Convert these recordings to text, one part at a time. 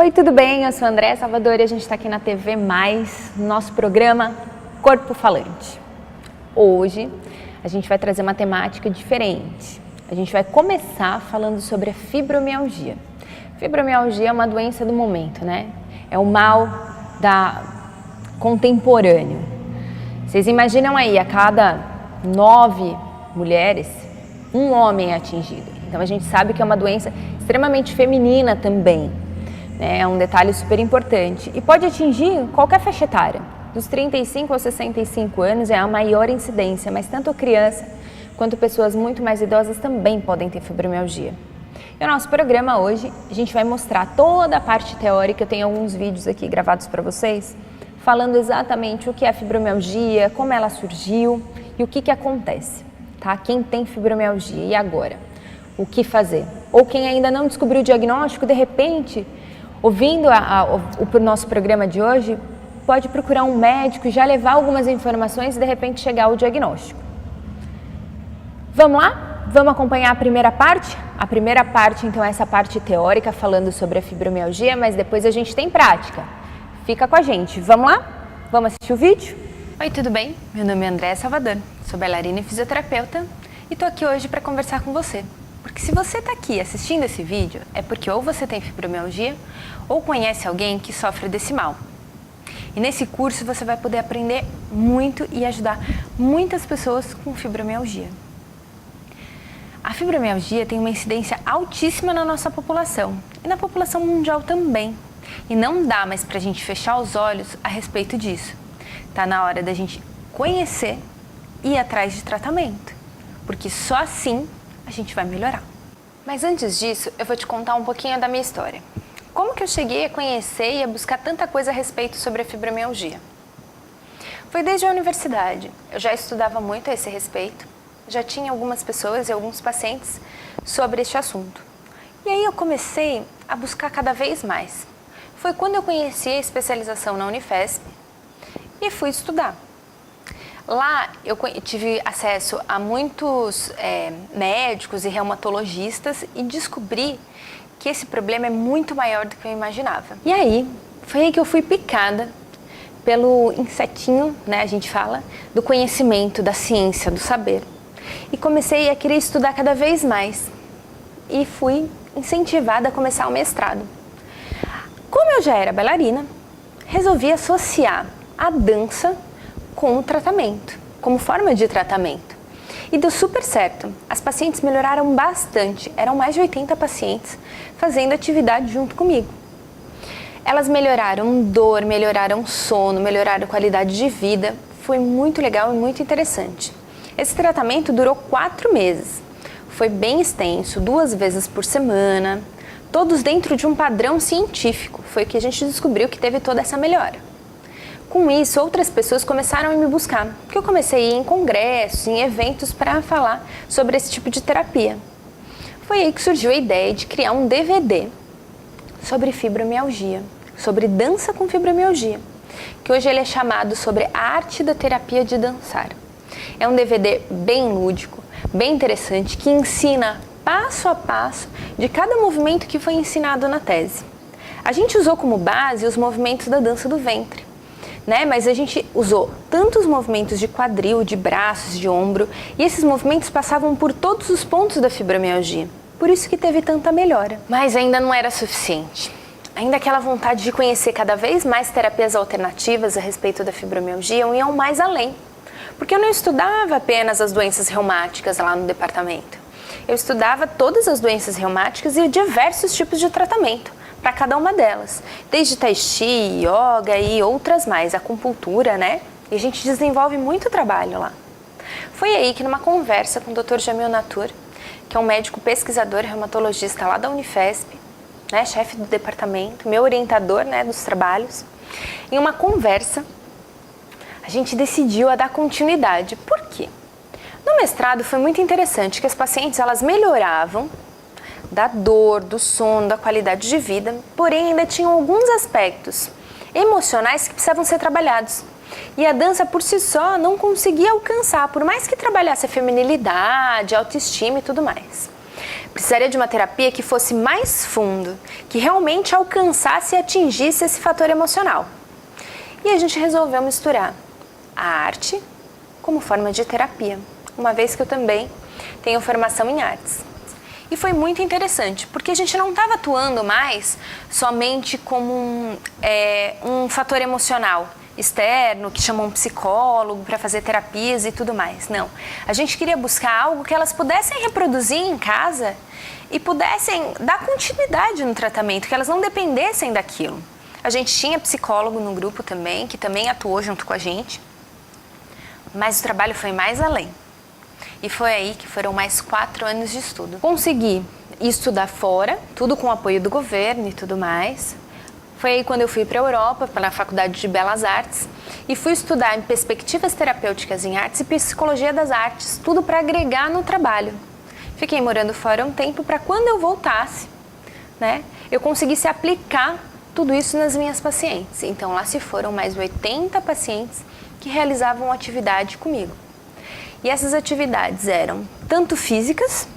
Oi, tudo bem? Eu sou a Andréa Salvador e a gente está aqui na TV Mais, no nosso programa Corpo Falante. Hoje a gente vai trazer uma temática diferente. A gente vai começar falando sobre a fibromialgia. Fibromialgia é uma doença do momento, né? É o mal contemporâneo. Vocês imaginam aí, a cada 9 mulheres, um homem é atingido. Então a gente sabe que é uma doença extremamente feminina também. É um detalhe super importante e pode atingir qualquer faixa etária. Dos 35 aos 65 anos é a maior incidência, mas tanto criança quanto pessoas muito mais idosas também podem ter fibromialgia. E o nosso programa hoje, a gente vai mostrar toda a parte teórica. Eu tenho alguns vídeos aqui gravados para vocês, falando exatamente o que é a fibromialgia, como ela surgiu e o que acontece, tá? Quem tem fibromialgia e agora? O que fazer? Ou quem ainda não descobriu o diagnóstico, de repente, ouvindo o nosso programa de hoje, pode procurar um médico e já levar algumas informações e de repente chegar ao diagnóstico. Vamos lá? Vamos acompanhar a primeira parte? A primeira parte, então, é essa parte teórica falando sobre a fibromialgia, mas depois a gente tem prática. Fica com a gente. Vamos lá? Vamos assistir o vídeo? Oi, tudo bem? Meu nome é Andréa Salvador, sou bailarina e fisioterapeuta e tô aqui hoje para conversar com você. Porque se você está aqui assistindo esse vídeo, é porque ou você tem fibromialgia ou conhece alguém que sofre desse mal. E nesse curso você vai poder aprender muito e ajudar muitas pessoas com fibromialgia. A fibromialgia tem uma incidência altíssima na nossa população e na população mundial também. E não dá mais para a gente fechar os olhos a respeito disso. Tá na hora da gente conhecer e ir atrás de tratamento, porque só assim a gente vai melhorar. Mas antes disso, eu vou te contar um pouquinho da minha história. Como que eu cheguei a conhecer e a buscar tanta coisa a respeito sobre a fibromialgia? Foi desde a universidade. Eu já estudava muito a esse respeito, já tinha algumas pessoas e alguns pacientes sobre este assunto. E aí eu comecei a buscar cada vez mais. Foi quando eu conheci a especialização na Unifesp e fui estudar. Lá eu tive acesso a muitos médicos e reumatologistas e descobri que esse problema é muito maior do que eu imaginava. E aí, foi aí que eu fui picada pelo insetinho, né, a gente fala, do conhecimento, da ciência, do saber. E comecei a querer estudar cada vez mais e fui incentivada a começar o mestrado. Como eu já era bailarina, resolvi associar a dança com o tratamento, como forma de tratamento. E deu super certo. As pacientes melhoraram bastante. Eram mais de 80 pacientes fazendo atividade junto comigo. Elas melhoraram dor, melhoraram sono, melhoraram qualidade de vida. Foi muito legal e muito interessante. Esse tratamento durou 4 meses. Foi bem extenso, 2 vezes por semana, todos dentro de um padrão científico. Foi que a gente descobriu que teve toda essa melhora. Com isso, outras pessoas começaram a me buscar, porque eu comecei a ir em congressos, em eventos para falar sobre esse tipo de terapia. Foi aí que surgiu a ideia de criar um DVD sobre fibromialgia, sobre dança com fibromialgia, que hoje ele é chamado sobre a arte da terapia de dançar. É um DVD bem lúdico, bem interessante, que ensina passo a passo de cada movimento que foi ensinado na tese. A gente usou como base os movimentos da dança do ventre, né? Mas a gente usou tantos movimentos de quadril, de braços, de ombro, e esses movimentos passavam por todos os pontos da fibromialgia. Por isso que teve tanta melhora. Mas ainda não era suficiente. Ainda aquela vontade de conhecer cada vez mais terapias alternativas a respeito da fibromialgia iam mais além. Porque eu não estudava apenas as doenças reumáticas lá no departamento. Eu estudava todas as doenças reumáticas e diversos tipos de tratamento para cada uma delas, desde tai chi, yoga e outras mais, acupuntura, né? E a gente desenvolve muito trabalho lá. Foi aí que numa conversa com o Dr. Jamil Natur, que é um médico pesquisador reumatologista lá da Unifesp, né, chefe do departamento, meu orientador, né, dos trabalhos, em uma conversa, a gente decidiu a dar continuidade. Por quê? No mestrado foi muito interessante que as pacientes elas melhoravam da dor, do sono, da qualidade de vida, porém ainda tinham alguns aspectos emocionais que precisavam ser trabalhados. E a dança por si só não conseguia alcançar, por mais que trabalhasse a feminilidade, a autoestima e tudo mais. precisaria de uma terapia que fosse mais fundo, que realmente alcançasse e atingisse esse fator emocional. E a gente resolveu misturar a arte como forma de terapia, uma vez que eu também tenho formação em artes. E foi muito interessante, porque a gente não estava atuando mais somente como um fator emocional externo, que chamam um psicólogo para fazer terapias e tudo mais. Não. A gente queria buscar algo que elas pudessem reproduzir em casa e pudessem dar continuidade no tratamento, que elas não dependessem daquilo. A gente tinha psicólogo no grupo também, que também atuou junto com a gente, mas o trabalho foi mais além. E foi aí que foram mais 4 anos de estudo. Consegui estudar fora, tudo com o apoio do governo e tudo mais. Foi aí quando eu fui para a Europa, para a Faculdade de Belas Artes, e fui estudar em perspectivas terapêuticas em artes e psicologia das artes, tudo para agregar no trabalho. Fiquei morando fora um tempo para quando eu voltasse, né, eu conseguisse aplicar tudo isso nas minhas pacientes. Então lá se foram mais 80 pacientes que realizavam atividade comigo. E essas atividades eram tanto físicas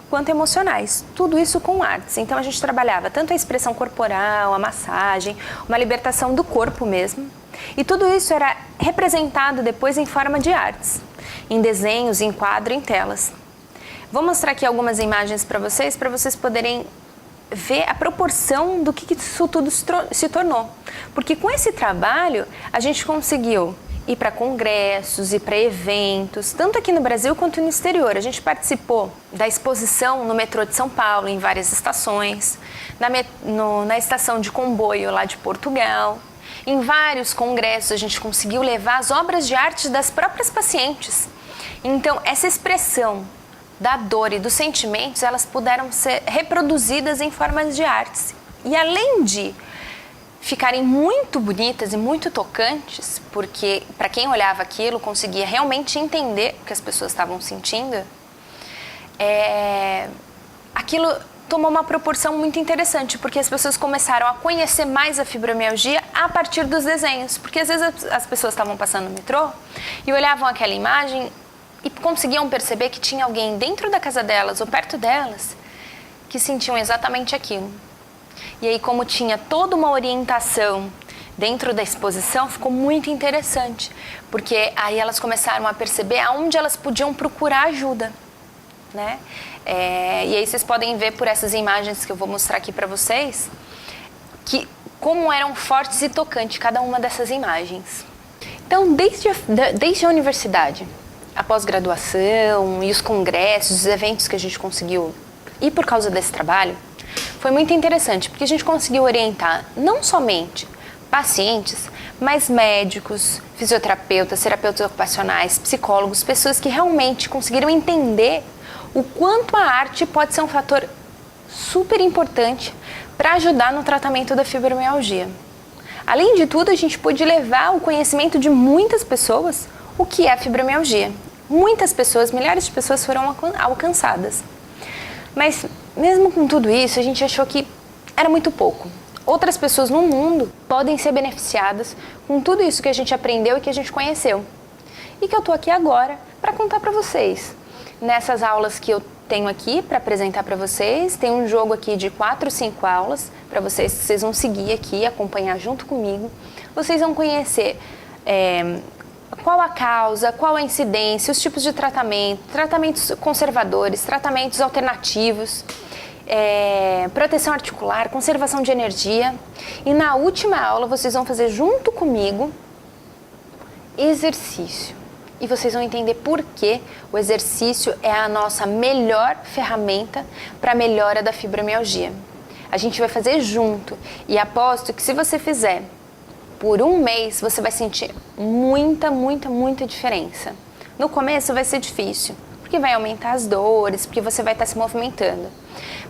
quanto emocionais, tudo isso com artes. Então a gente trabalhava tanto a expressão corporal, a massagem, uma libertação do corpo mesmo. E tudo isso era representado depois em forma de artes, em desenhos, em quadro, em telas. Vou mostrar aqui algumas imagens para vocês poderem ver a proporção do que isso tudo se tornou. Porque com esse trabalho a gente conseguiu ir para congressos, ir para eventos, tanto aqui no Brasil quanto no exterior. A gente participou da exposição no metrô de São Paulo, em várias estações, na estação de comboio lá de Portugal. Em vários congressos a gente conseguiu levar as obras de arte das próprias pacientes. Então, essa expressão da dor e dos sentimentos, elas puderam ser reproduzidas em formas de artes. E além de ficarem muito bonitas e muito tocantes, porque para quem olhava aquilo conseguia realmente entender o que as pessoas estavam sentindo, aquilo tomou uma proporção muito interessante, porque as pessoas começaram a conhecer mais a fibromialgia a partir dos desenhos, porque às vezes as pessoas estavam passando no metrô e olhavam aquela imagem e conseguiam perceber que tinha alguém dentro da casa delas ou perto delas que sentiam exatamente aquilo. E aí, como tinha toda uma orientação dentro da exposição, ficou muito interessante, porque aí elas começaram a perceber aonde elas podiam procurar ajuda, né? E aí vocês podem ver por essas imagens que eu vou mostrar aqui para vocês, que como eram fortes e tocantes cada uma dessas imagens. Então, desde a universidade, a pós-graduação e os congressos, os eventos que a gente conseguiu ir por causa desse trabalho, foi muito interessante, porque a gente conseguiu orientar não somente pacientes, mas médicos, fisioterapeutas, terapeutas ocupacionais, psicólogos, pessoas que realmente conseguiram entender o quanto a arte pode ser um fator super importante para ajudar no tratamento da fibromialgia. Além de tudo, a gente pôde levar o conhecimento de muitas pessoas o que é a fibromialgia. Muitas pessoas, milhares de pessoas foram alcançadas. Mas mesmo com tudo isso, a gente achou que era muito pouco. Outras pessoas no mundo podem ser beneficiadas com tudo isso que a gente aprendeu e que a gente conheceu. E que eu estou aqui agora para contar para vocês. Nessas aulas que eu tenho aqui para apresentar para vocês, tem um jogo aqui de 4 ou 5 aulas para vocês, que vocês vão seguir aqui, acompanhar junto comigo. Vocês vão conhecer qual a causa, qual a incidência, os tipos de tratamento, tratamentos conservadores, tratamentos alternativos, proteção articular, conservação de energia. E na última aula vocês vão fazer junto comigo exercício. E vocês vão entender por que o exercício é a nossa melhor ferramenta para a melhora da fibromialgia. A gente vai fazer junto e aposto que se você fizer por um mês, você vai sentir muita diferença. No começo vai ser difícil, porque vai aumentar as dores, porque você vai estar se movimentando.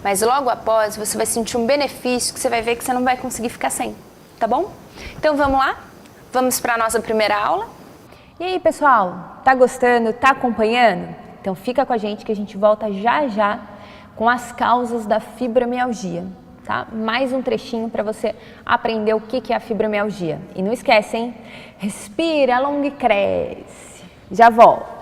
Mas logo após, você vai sentir um benefício que você vai ver que você não vai conseguir ficar sem, tá bom? Então vamos lá? Vamos para a nossa primeira aula? E aí, pessoal, tá gostando? Tá acompanhando? Então fica com a gente que a gente volta já com as causas da fibromialgia. Tá? Mais um trechinho para você aprender o que é a fibromialgia. E não esquece, hein? Respira, alonga e cresce. Já volto.